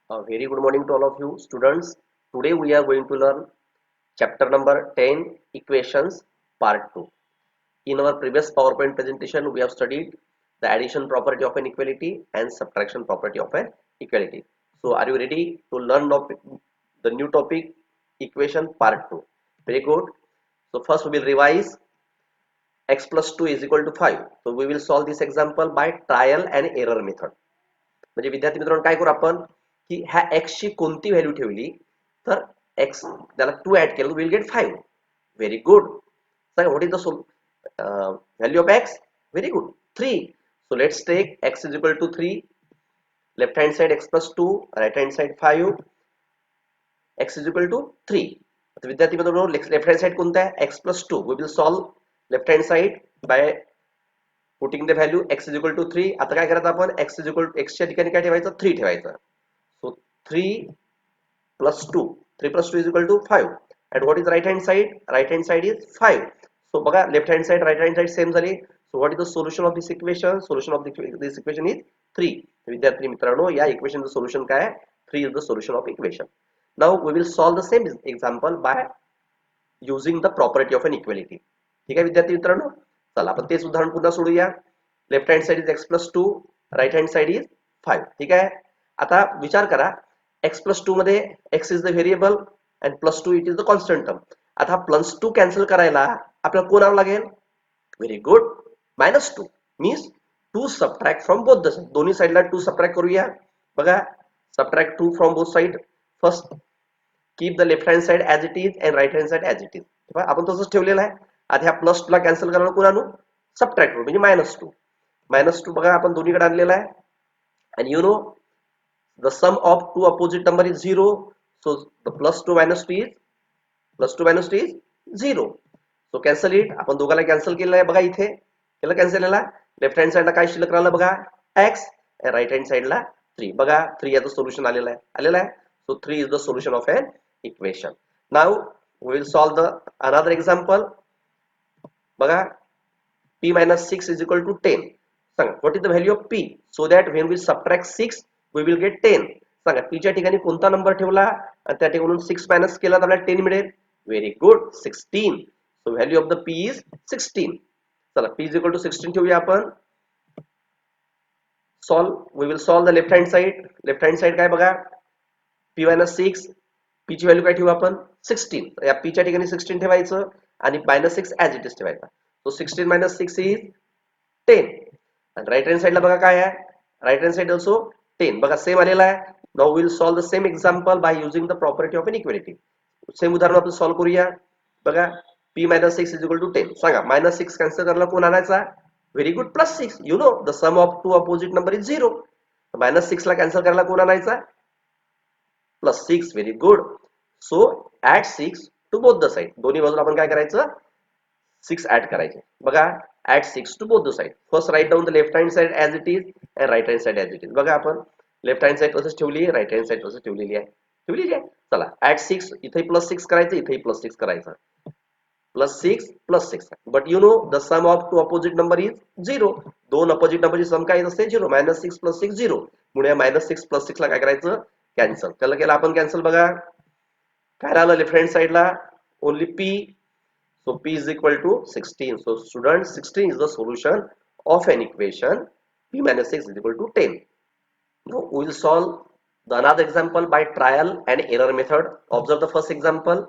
A very good morning to all of you students. Today we are going to learn chapter number 10 equations part 2. In our previous PowerPoint presentation we have studied the addition property of an equality and subtraction property of an equality. So are you ready to learn the new topic equation part 2? Very good. So first we will revise x plus 2 is equal to 5. So we will solve this example by trial and error method. म्हणजे विद्यार्थी मित्रांनो काय करू आपण की ह्या x ची कोणती व्हॅल्यू ठेवली तर x त्याला 2 ऍड केलं विल गेट 5. Very good. सांगा what is the value of x? Very good 3. So let's take x is equal to 3. Left hand side x plus 2, right hand side 5, x is equal to 3. आता विद्यार्थी मित्रांनो left hand side कोणता आहे x plus 2. We will solve left hand side by putting the value x is equal to 3. आता काय करायचं आपण x is equal to x च्या ठिकाणी काय ठेवायचं 3 ठेवायचं. So 3 plus 2. 3 plus 2 is equal to 5. And what is right hand side? Right hand side is 5. So बघा left hand side right hand side same झाली. So what is the solution of this equation? Solution of this equation is 3. विद्यार्थी मित्रांनो या equation चं solution काय आहे? 3 is the solution of equation. Now we will solve the same example by using the property of an equality. ठीक आहे विद्यार्थी मित्रांनो चला आपण तेच उदाहरण पुन्हा सोडूया. Left hand side is x plus 2, right hand side is 5. ठीक आहे. आता विचार करा x प्लस 2 मध्ये x is the variable and plus 2 it is the constant term. आता प्लस 2 कॅन्सल करायला आपल्याला कोण आणावं लागेल? Very good minus 2 means 2 subtract from both the side. दोन्ही साइडला 2 सबट्रॅक्ट करूया. बघा subtract 2 from both side. First keep the left hand side as it is and right hand side as it is. आपण तसंच ठेवलेलं आहे. आता ह्या प्लस 2 ला कॅन्सल करायला कोण आणू? सबट्रॅक्ट करू म्हणजे मायनस 2. मायनस 2 बघा आपण दोन्हीकडे आणलेला आहे. and you know the sum of two opposite number is 0, so the plus 2 minus 2 is 0. so cancel it. आपण दोघाला कॅन्सल केलेलं आहे बघा इथे केलं कॅन्सल केला. लेफ्ट हँड साइडला काय शिल्लक राहिलं बघा x आणि राइट हँड साइडला 3. बघा 3 याचं सोल्युशन आलेलं आहे. so 3 is the solution of an equation. now we will solve the another example. बघा p minus 6 is equal to 10. सांगा what is the value of p so that when we subtract 6 we will get 10. सांगा p च्या ठिकाणी कोणता number ठेवला आणि त्या ठिकाणून 6 minus केला तर आपल्याला 10 मिळेल. Very good 16. So value of the p is 16. चला p इज इक्वल टू 16 ठेवूया आपण. Solve we will solve the left hand side. Left hand side काय बघा p मायनस 6. p ची व्हॅल्यू काय ठेवू आपण 16. या p च्या ठिकाणी 16 ठेवायचं आणि मायनस 6 ॲज इट इज ठेवायचा. So 16 minus 6 is 10. आणि राइट हँड साइडला बघा काय आहे राइट हँड साइड ऑल्सो 10. बघा सेम आलेला आहे. Now we will solve the same example by using the property of an equality. Same उदाहरण आपण सॉल्व करूया. बघा p मायनस 6 इज इक्वल टू 10. सांगा मायनस 6 कॅन्सल करायला कोण आणायचा? Very good plus 6. You know the sum of two opposite number is 0. Minus 6 ला कॅन्सल करायला कोण आणायचा? Plus 6. Very good. So add 6 to both the side. दोन्ही बाजूला आपण काय करायचं 6 ऍड करायचे. बघा add 6 to both the side. First write down the left hand side as it is and right hand side as it is. बघा आपण left hand side तसंच ठेवली आहे राइट हँड साइड तसंच ठेवलेली आहे. चला add 6 इथे प्लस 6 करायचं इथे प्लस 6 करायचं. Plus 6 plus 6. But you know the sum of two opposite number is 0. दोन अपोजिट नंबरची सम काय असते 0. Minus 6 plus 6 0. म्हणून मायनस 6 प्लस 6 ला काय करायचं कॅन्सल. केलं आपण कॅन्सल. बघा काय राहिलं लेफ्ट हँड साइडला only p. So p is equal to 16. So students 16 is the solution of an equation. P minus 6 is equal to 10. Now we will solve the another example by trial and error method. Observe the first example.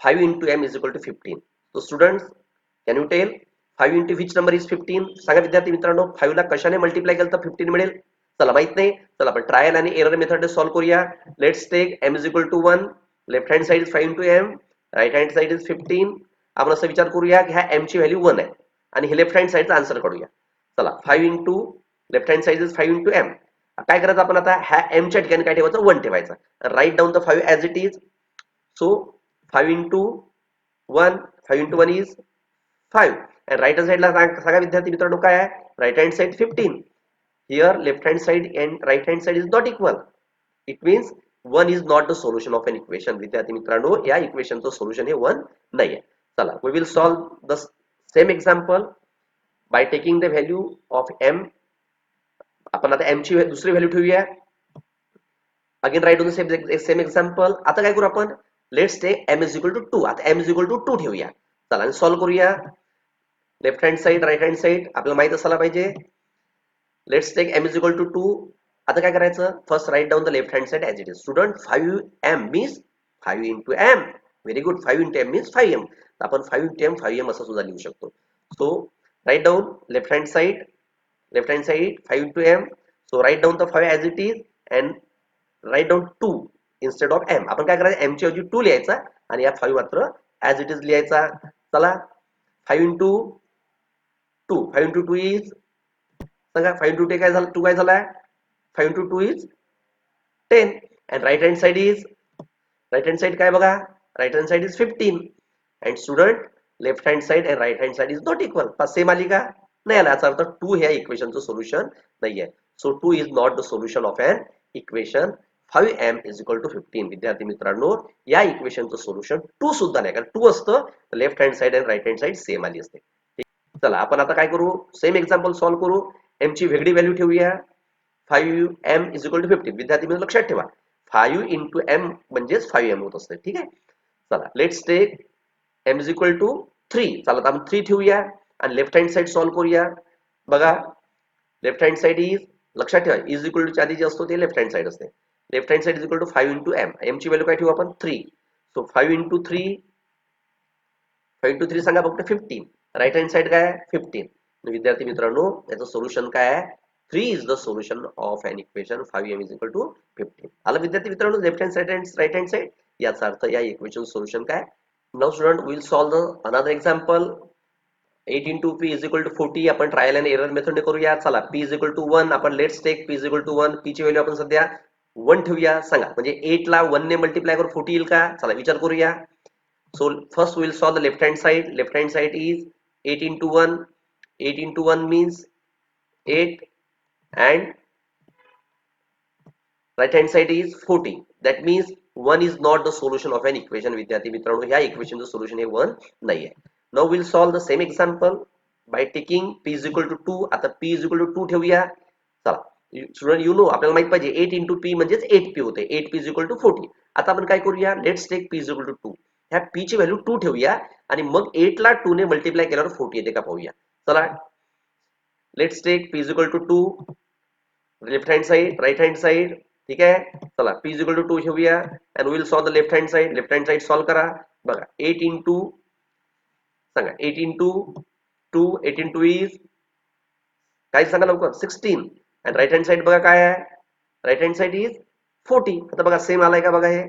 5 into m is equal to 15. So students can you tell 5 into which number is 15? सांगा विद्यार्थी मित्रांनो 5 ला कशाने multiply केलं तर 15 मिळेल? चला माहित नाही. चला आपण ट्रायल आणि एरर मेथड ने सॉल्व करूया. Let's take m is equal to 1. Left hand side is 5 into m. Right hand side is 15. आपण असं विचार करूया की ह्या m ची व्हॅल्यू 1 आहे आणि हे लेफ्ट हँड साइडचा आन्सर काढूया. चला 5 into left hand side is 5 into m. काय करायचं आपण आता ह्या m च्या ठिकाणी काय ठेवायचं 1 ठेवायचं. Write down the 5 as it is. So 5 into 1 5 into 1 is 5. आणि राइट हँड साइडला सांगा विद्यार्थी मित्रांनो काय आहे right hand side 15. Here left hand side and right hand side is not equal. It means 1 is not the solution of an equation. विद्यार्थी मित्रांनो या इक्वेशनचं सोल्युशन हे 1 नाही आहे. चला we will solve the same example by taking the value of m. आपण आता m ची दुसरी व्हॅल्यू ठेवूया. Again write on the same example. आता काय करू आपण, let's take m is equal to 2. आता m इज इक्वल टू 2 ठेवूया. चला आणि सॉल्व्ह करूया. Left hand side right hand side आपल्याला माहित असायला पाहिजे. Let's take m is equal to 2. आता काय करायचं, first write down the left hand side as it is. Student 5m means 5 into m. Very good. 5 into m means 5m. आपण 5 into m 5m असं सुद्धा लिहू शकतो. So write down left hand side 5 into m. So write down the 5 as it is and write down 2 instead of m. आपण काय करायचं, m ची ऐवजी 2 लिहायचा आणि या 5 मात्र as it is लिहायचा. चला 5 into 2. 5 into 2 is सांगा 5 into 2 काय झालं, 2 काय झालाय, 5 into 2 is 10 and right hand side काय बघा, right hand side is 15 and student left hand side and right hand side is not equal. Same आली का, नाही आला. याचा अर्थ 2 ह्या इक्वेशनचं सोल्युशन नाहीये. So 2 is not the solution of an equation 5m is equal to 15. विद्यार्थी मित्रांनो, या इक्वेशनचं सोल्युशन 2 सुद्धा नाही, कारण 2 असतं तर लेफ्ट हँड साइड आणि राईट हँड साइड सेम आली असते. चला आपण आता काय करू, सेम एक्झाम्पल सॉल्व्ह करू. m ची वेगळी व्हॅल्यू ठेवूया. 5m is equal to 15. विद्यार्थी मित्रांनो लक्षात ठेवा, 5 into m म्हणजेच 5m होत असते. ठीक आहे. चला let's take m is equal to 3. चला आपण 3 ठेवूया आणि लेफ्ट हँड साइड सॉल्व्ह करूया. बघा लेफ्ट हँड साइड इज, लक्षात ठेवा इज इक्वल टू आधी जे असतो ते लेफ्ट हँड साइड असते. Left hand side is equal to 5 into m. m ची व्हॅल्यू काय ठेवू आपण 3. सो 5 इंटू 3, 5 इंटू 3 सांगा फक्त 15. राईट हँड साइड काय 15. विद्यार्थी मित्रांनो याचं सोल्युशन काय आहे, 3 is the solution of an equation 5m is equal to 15. आला विद्यार्थी मित्रांनो, लेफ्ट हँड साइड आणि राईट हँड साइड. याचा अर्थ या इक्वेशन सोल्युशन काय. Now student will solve the another example. 8 into p is equal to 40. आपण ट्रायल अँड एरर मेथडने करूया. चला p is equal to 1. आपण let's take p is equal to 1. p ची value आपण सध्या 1 ठेवूया. सांगा म्हणजे 8 ला 1 ने मल्टिप्लाय करून 40 येईल का. चला विचार करूया. So first will solve the left hand side. Left hand side is 8 into 1. 8 into 1 means 8 and right hand side is 40. That means 1 is not the solution of an equation. विद्यार्थी मित्रांनो ह्या इक्वेशनचं सोल्युशन हे 1 नाही आहे. Now we'll solve the same example by taking p is equal to 2. आता p is equal to 2 ठेवूया. चला student you know आपल्याला माहित पाहिजे 8 into p म्हणजेच 8p होते. 8p is equal to 40. आता आपण काय करूया, let's take p is equal to 2. ह्या p ची व्हॅल्यू 2 ठेवूया आणि मग 8 ला 2 ने मल्टिप्लाय केल्यावर 40 येते का पाहूया. चला let's take p is equal to 2. Left hand side right hand side. ठीक आहे. चला p is equal to 2 ठेवूया and we will solve the left hand side. Left hand side solve करा. बघा 8 into सांगा 8 into 2. 8 into is काय सांगा लवकर 16 and राईट हँड साइड बघा काय आहे, राईट हँड साइड इज 40. आता बघा सेम आलाय का, बघा हे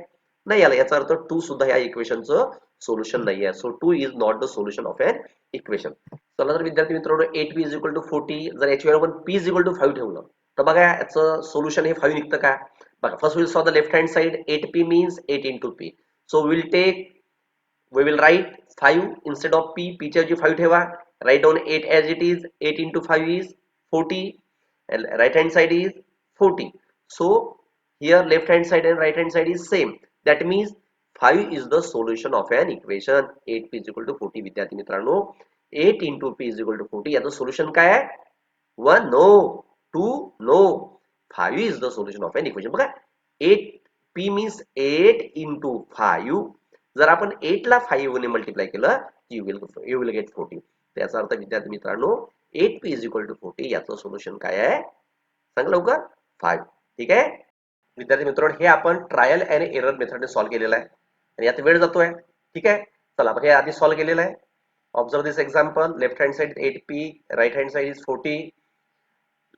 नाही आला. याचा अर्थ 2 सुद्धा या इक्वेशनचं सोल्युशन नाही आहे. So 2 is not the solution of an equation. चला तर विद्यार्थी मित्रांनो 8p is equal to 40. जर याची व्हॅल्यू आपण p is equal to 5 ठेवलं तर बघा याचं सोल्युशन हे 5 निघतं का. बघा first will solve the left hand side. 8p means 8 into p. So will take we will write 5 instead of p. p च्या ऐवजी 5 ठेवा. write down 8 as it is. 8 into 5 is 40 and right hand side is 40. So here left hand side and right hand side is same. That means 5 is the solution of an equation 8p is equal to 40. विद्यार्थी मित्रांनो 8 into p is equal to 40. याचं solution काय आहे, 1 no, 2 no, 5 is the solution of an equation. बघा 8p means 8 into 5. जर आपण 8 ला 5 ने मल्टिप्लाय केलं यू विल गेट 40. त्याचा अर्थ विद्यार्थी मित्रांनो 8p is equal to 40. याचं सोल्युशन काय आहे सांगा लवकर 5. ठीक आहे विद्यार्थी मित्रांनो, हे आपण ट्रायल अँड एरर मेथडने सॉल्व्ह केलेलं आहे आणि यात वेळ जातोय. ठीक आहे. चला आपण हे आधी सॉल्व्ह केलेलं आहे. Observe this example. Left hand side 8p, right hand side is 40.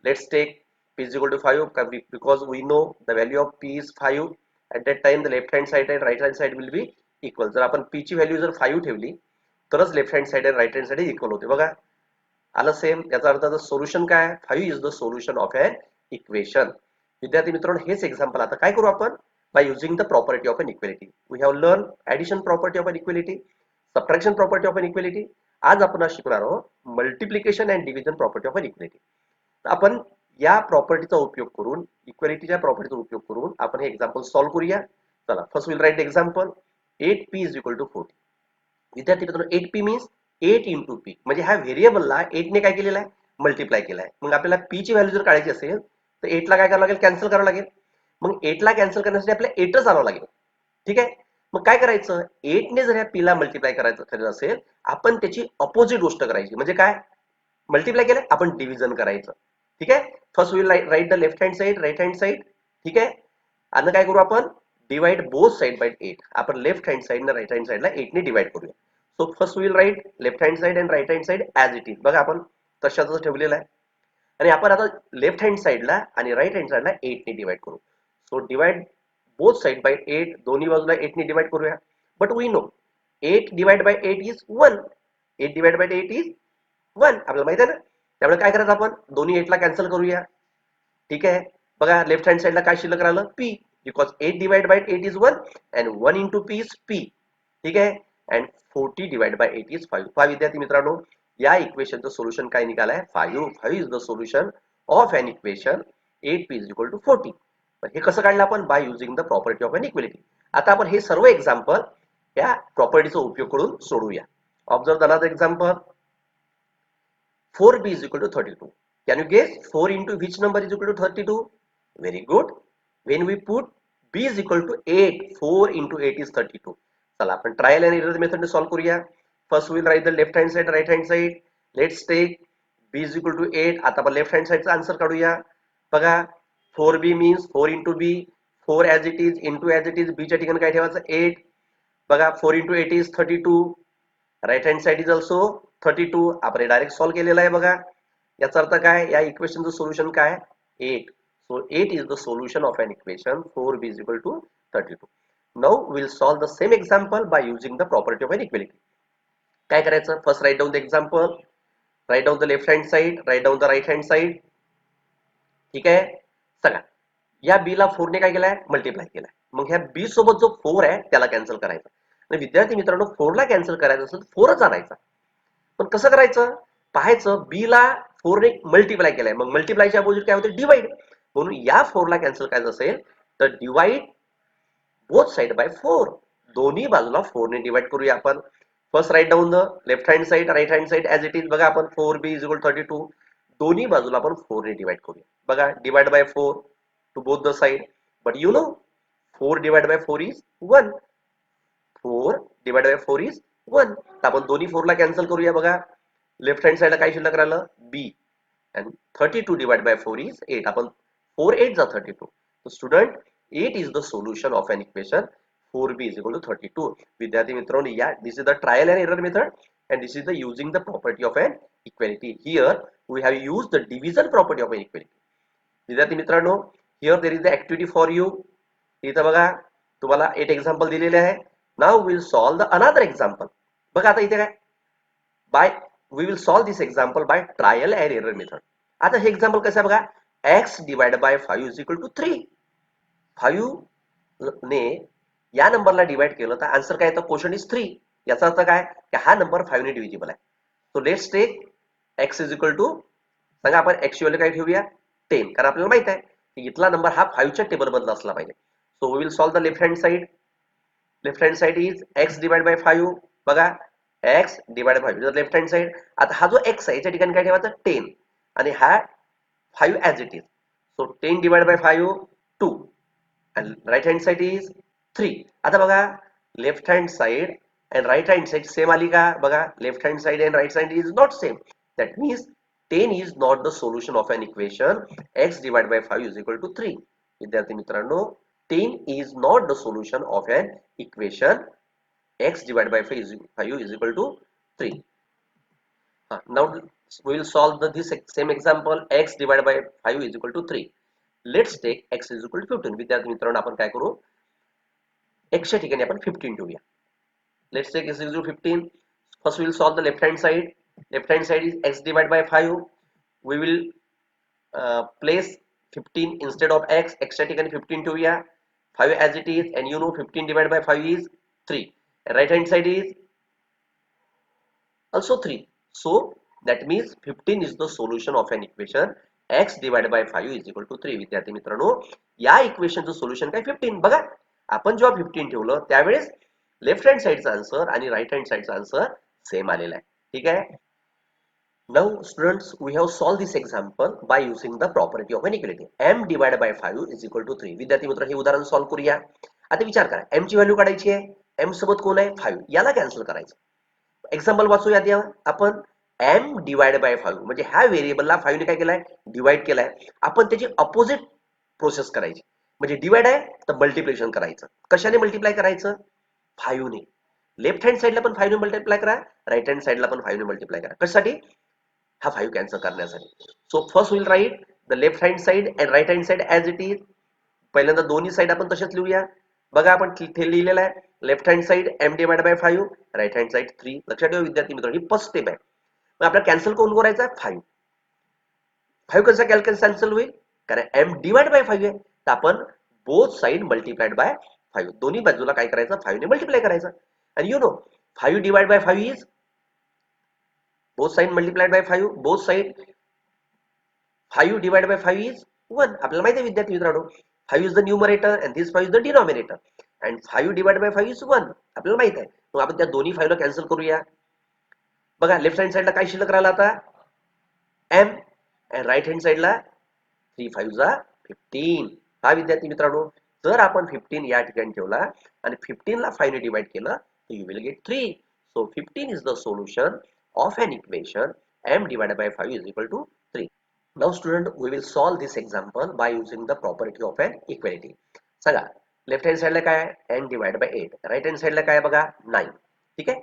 Let's take p is equal to 5 because we know the value of p is 5. At that time the left hand side and right hand side will be equal. जर आपण p ची व्हॅल्यू जर 5 ठेवली तरच left hand side आणि right hand side equal होते. बघा आलं सेम. याचा अर्थ सोल्युशन काय, 5 is the solution of an equation. विद्यार्थी मित्रांनो हेच एक्झाम्पल आता काय करू आपण, by using the property of an equality. We have learn addition property of an equality, subtraction property of an equality. आज आपण शिकणार आहोत multiplication and division property of an equality. आपण या प्रॉपर्टीचा उपयोग करून, इक्वेलिटीच्या प्रॉपर्टीचा उपयोग करून आपण हे एक्झाम्पल सॉल्व्ह करूया. चला first will right example. 8p is equal to 40. विद्यार्थी मित्रांनो 8p means 8 into p. म्हणजे ह्या व्हेरिएबलला 8 ने काय केलेलं आहे, मल्टिप्लाय केलं आहे. मग आपल्याला p ची व्हॅल्यू जर काढायची असेल तर 8 ला काय करावं लागेल, कॅन्सल करावं लागेल. मग 8 ला कॅन्सल करण्यासाठी आपल्याला 8च आणावं लागेल. ठीक आहे. मग काय करायचं, 8 ने जर ह्या पी ला मल्टिप्लाय करायचं असेल, आपण त्याची अपोजिट गोष्ट करायची. म्हणजे काय, मल्टिप्लाय केलं आपण डिव्हिजन करायचं. ठीक आहे. First will write the left hand side, right hand side. ठीक आहे. आणि काय करू आपण, डिवाइड बोथ साइड बाय 8. आपण left hand side right hand साइडला 8 ने डिवाइड करूया. So first will write left hand side and right hand side as it is. बघा आपण तशाच ठेवलेलं आहे. आणि आपण आता लेफ्ट हँड साइडला आणि राईट हँड साइडला 8 ने डिवाइड करू. So divide both side by 8. दोन्ही बाजूला 8 ने डिवाइड करूया. But we know 8 divide by 8 is 1. 8 divide by 8 is 1. आपल्याला माहित आहे ना. त्यामुळे काय करायचं, आपण दोन्ही 8 ला कॅन्सल करूया. ठीक आहे. बघा लेफ्ट हँड साइडला काय शिल्लक राहिलं, P. Because 8 divide by 8 is 1 and 1 into P is P. ठीक आहे. And 40 divide by 8 is 5. पहा विद्यार्थी मित्रांनो, या इक्वेशनचं सोल्युशन काय निघालंय, 5. 5 is the solution of an equation 8p is equal to 40. हे कसं काढलं आपण, by using the property of an equality. आता आपण हे सर्व एक्झाम्पल या प्रॉपर्टीचा उपयोग करून सोडवूया. Observe another example. 4b is equal to 32. Can you guess 4 into which number is equal to 32? Very good. When we put b is equal to 8, 4 into 8 is 32. चला आपण ट्रायल अँड एरर मेथड ने solve करूया. First will write the left hand side, right hand side. Let's take b is equal to 8. आता आपण left hand साइडचा answer काढूया. बघा 4b means 4 into b, 4 as it is into as it is. b च्या ठिकाणी काय ठेवायचं, 8. बघा 4 into 8 is 32. Right hand side is also 32. आपण डायरेक्ट सॉल्व केलेला आहे. बघा याचा अर्थ काय, या इक्वेशनचं सोल्युशन काय, 8. So 8 is the solution of an equation 4b is equal to 32. Now will solve the same example by using the property of an equality. काय करायचं, first write down the example, write down the left hand side, write down the right hand side. ठीक आहे. चला या बी ला 4 ने काय केलाय, मल्टिप्लाय केलाय. मग ह्या बी सोबत जो 4 आहे त्याला कॅन्सल करायचा. आणि विद्यार्थी मित्रांनो, 4 ला कॅन्सल करायचं असेल 4च आणायचा. पण कसं करायचं, पाहायचं बी ला 4 ने मल्टिप्लाय केलाय, मग मल्टिप्लायच्या अपोजिट काय होते, डिवाइड. म्हणून या 4 ला कॅन्सल करायचं असेल तर डिवाइड बोथ साइड बाय 4. दोन्ही बाजूला 4 ने डिवाइड करूया आपण. First write down the left hand side, right hand side as it is. बघा आपण 4b इज इक्वल 32. दोन्ही बाजूला आपण 4 ने डिवाइड करूया. बघा divide by 4 to both the side. But you know 4 divide by 4 is 1. 4 divide by 4 is 1. तर आपण दोन्ही 4 ला कॅन्सल करूया. बघा लेफ्ट हँड साइडला काय शिल्लक राहिलं, b. and 32 divided by 4 is 8. आपण 4 8 are 32. So student, 8 is the solution of an equation 4b is equal to 32. विद्यार्थी मित्रांनो, या this is the trial and error method and this is the using the property of an equality. Here we have used the division property of an equality. विद्यार्थी मित्रांनो, here there is the activity for you. इथं बघा तुम्हाला 8 example दिलेले आहे. Now we will solve the another example. बघा आता इथे काय, by we will solve this example by trial and error method. आता हे एक्झाम्पल कसं आहे बघा, x divided by 5 is equal to 3. 5 ने या नंबरला डिवाइड केलं तर आन्सर काय येतं, क्वेश्चन इज 3. याचा अर्थ काय, की हा नंबर 5 ने डिव्हिजिबल आहे. So let's take x is equal to, सांगा आपण x ची व्हॅल्यू काय ठेवूया, 10. कारण आपल्याला माहित आहे की इथला नंबर हा 5 च्या टेबल मधला असला पाहिजे. So we will solve the left hand side. Left hand side is x divide by 5. बघा x divide by 5 left hand side. आता हा जो x आहे याच्या ठिकाणी काय ठेवायचं, 10. आणि हा 5 as it is. So 10 divide by 5 2 and right hand side is 3. आता बघा left hand side and right hand side same आली का, बघा left hand side and right side is not same. That means 10 is not the solution of an equation x divided by 5 is equal to 3. विद्यार्थी मित्रांनो, 10 is not the solution of an equation x divided by 5 is equal to 3. Now we will solve this same example, x divided by 5 is equal to 3. Let's take x is equal to 15. विद्यार्थी मित्रांनो, आपण काय करू, x च्या ठिकाणी आपण 15 ठेवूया. Let's take x is equal to 15. First we will solve the left hand side. Left hand side is x divided by 5. We will place 15 instead of x. x च्या ठिकाणी 15 ठेवूया. 5 as it is, and you know 15 divided by 5 is 3. Right hand side is also 3. So that means 15 is the solution of an equation x divided by 5 is equal to 3. विद्यार्थी मित्रांनो, या इक्वेशनचं solution काय, 15. बघा आपण जेव्हा 15 ठेवलं त्यावेळेस लेफ्ट हँड साइडचा आन्सर आणि राईट हँड साइडचा आन्सर सेम आलेला आहे. ठीक आहे. Now, students, we have solved this example by using the property of inequality. M divided by 5 is equal to 3. विद्यार्थी मित्र, हे उदाहरण सॉल्व करूया. आता विचार करा, m ची व्हॅल्यू काढायची आहे. m सोबत कोण आहे? 5. याला कॅन्सल करायचं. एक्झाम्पल वाचूया द्या आपण. m डिवाइड बाय 5 म्हणजे ह्या व्हेरिएबलला 5 ने काय केलाय? डिवाइड केलाय. आपण त्याची अपोजिट प्रोसेस करायची. म्हणजे डिवाइड आहे तर मल्टिप्लिकेशन करायचं. कशाने मल्टिप्लाय करायचं? 5 ने. लेफ्ट हँड साइडला पण 5 ने मल्टिप्लाय करा, राईट हँड साइडला पण 5 ने मल्टिप्लाय करा. कशासाठी? हा 5 कॅन्सल करण्यासाठी. So first will write the left hand side and right hand side as it is. पहिल्यांदा दोन्ही साइड आपण तसेच लिहूया. बघा आपण इथे लिहिलेलं आहे left hand side m divide by 5, right hand side 3. लक्षात ठेवा विद्यार्थी मित्र, ही फर्स्ट स्टेप आहे. मग आपल्याला कॅन्सल कोण करायचं आहे? 5. 5 कसा कॅन्सल होईल? कारण m डिवाइड बाय 5 आहे, तर आपण बोथ साइड मल्टिप्लाइड बाय 5. दोन्ही बाजूला काय करायचं? 5 ने मल्टिप्लाय करायचं. आणि you know 5 divide by 5 is both side multiplied by 5, both side 5 divided by 5 is 1. आपल्याला माहिती आहे विद्यार्थी मित्रांनो, 5 is the numerator and this 5 is the denominator and 5 divided by 5 is 1. आपल्याला माहिती आहे. मग आपण त्या दोन्ही 5 ला कॅन्सल करूया. बघा लेफ्ट हँड साइडला काय शिल्लक राहिला आता? m and राईट हँड साइडला 3 5 जा 15. हा विद्यार्थी मित्रांनो, जर आपण 15 या ठिकाणी ठेवला आणि 15 ला 5 ने डिवाइड केलं तर you will get 3. So 15 is the solution of an equation m divided by 5 is equal to 3. Now student, we will solve this example by using the property of an equality. सांगा left hand साइडला काय आहे? n divide by 8. Right hand साइडला काय आहे बघा? 9. ठीक आहे.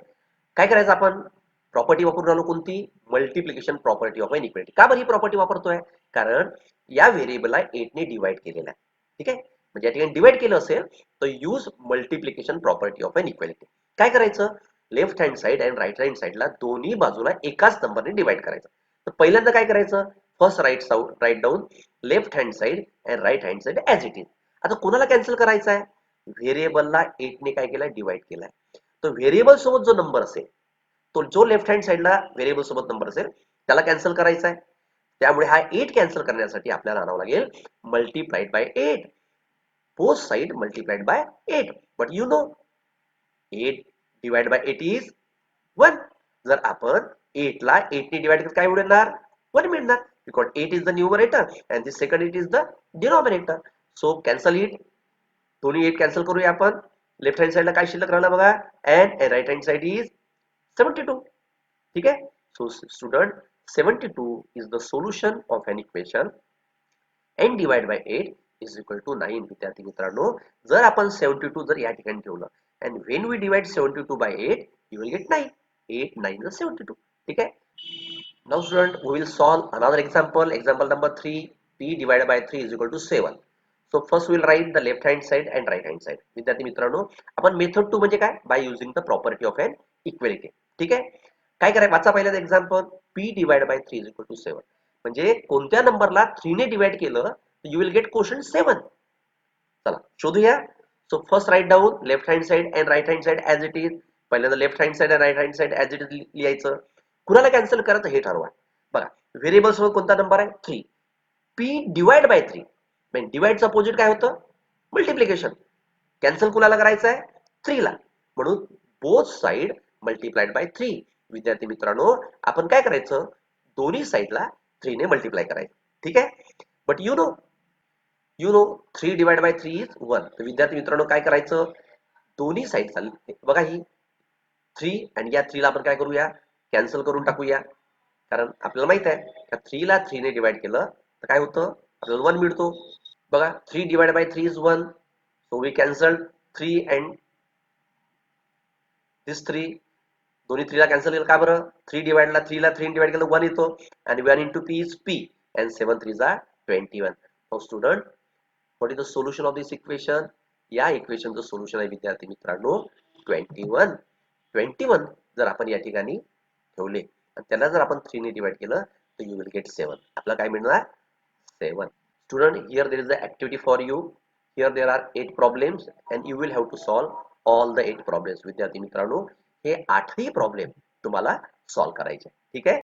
काय करायचं आपण? प्रॉपर्टी वापरून आलो कोणती? Multiplication property of an equality. का बरं ही प्रॉपर्टी वापरतोय? कारण या व्हेरिएबलला 8 ने डिवाइड केलेला आहे. ठीक आहे. म्हणजे या ठिकाणी डिवाइड केलं असेल तर use multiplication property of an equality. काय करायचं? लेफ्ट हँड साइड आणि राईट हँड साइडला दोन्ही बाजूला एकाच नंबरने डिवाइड करायचं. तर पहिल्यांदा काय करायचं? First write down left hand side and right hand side as it is. आता कोणाला कॅन्सल करायचं आहे? व्हेरिएबलला 8 ने काय केलाय? डिवाइड केलाय. तर व्हेरिएबल सोबत जो नंबर असेल, तो जो लेफ्ट हँड साइडला व्हेरिएबल सोबत नंबर असेल त्याला कॅन्सल करायचा आहे. त्यामुळे हा 8 कॅन्सल करण्यासाठी आपल्याला आणावं लागेल multiplied by 8. Both side multiplied by 8. But you no 8 divide by 8 is 1. जर आपण 8 ला 8 ने डिवाइड केलं काय मिळणार? 1 मिळणार. Because 8 is the numerator and the second 8 is the denominator. So cancel it. दोन्ही 8 कॅन्सल करूया आपण. लेफ्ट हँड साइडला काय शिल्लक राहिला बघा? and right hand side is 72. ठीक आहे. So student 72 is the solution of an equation n divided by 8 is equal to 9. विद्यार्थी मित्रांनो, जर आपण 72 जर या ठिकाणी ठेवलं and when we divide 72 by 8 you will get 9. 8 9 is 72. ठीक आहे. Now student, we will solve another example. Example number 3. P divided by 3 is equal to 7. So first we will write the left hand side and right hand side. विद्यार्थी मित्रांनो, आपण method 2 म्हणजे काय? By using the property of an equality. ठीक आहे. काय करायचं? वाचा पहिल्यांदा example. P divided by 3 is equal to 7. म्हणजे कोणत्या नंबरला 3 ने डिवाइड केलं तर you will get quotient 7. चला शोधूया. So first write down left hand side and right hand side as it is. पहिल्यांदा लेफ्ट हँड साइड आणि right hand side as it is लिहायचं. कुणाला कॅन्सल करायचं हे ठरवा. बघा व्हेरिएबल सोबत कोणता नंबर आहे? 3. P divide by 3. म्हणजे डिवाइडचं अपोजिट काय होतं? मल्टिप्लिकेशन. कॅन्सल कुणाला करायचं आहे? 3 ला. म्हणून बोथ साइड मल्टिप्लाइड बाय 3. विद्यार्थी मित्रांनो, आपण काय करायचं? दोन्ही साइडला 3 ने मल्टिप्लाय करायचं. ठीक आहे. But you no 3 divide by 3 is 1. तर विद्यार्थी मित्रांनो काय करायचं? दोन्ही साइड चालली बघा ही 3 आणि या 3 ला आपण काय करूया? कॅन्सल करून टाकूया. कारण आपल्याला माहित आहे का 3 ला 3 ने डिवाइड केलं तर काय होतं? आपल्याला 1 मिळतो. बघा 3 divide by 3 is 1. So we cancel 3 and this 3. दोन्ही 3 ला कॅन्सल केलं. का बरं? 3 डिवाइडला 3 ला 3 डिवाइड केलं 1 येतो आणि 1 into p is p and 7 3 are 21. So student, what is the solution of this equation? या इक्वेशनचं सोल्युशन आहे विद्यार्थी मित्रांनो 21. 21 जर आपण या ठिकाणी ठेवले आणि त्याला जर आपण 3 ने डिवाइड केलं तर यू विल गेट 7. आपल्याला काय मिळणार? 7. Student, here there is the activity for you. Here there are 8 problems and you will have to solve all the 8 problems. विद्यार्थी मित्रांनो, हे 8ही प्रॉब्लेम तुम्हाला सॉल्व्ह करायचे. ठीक आहे.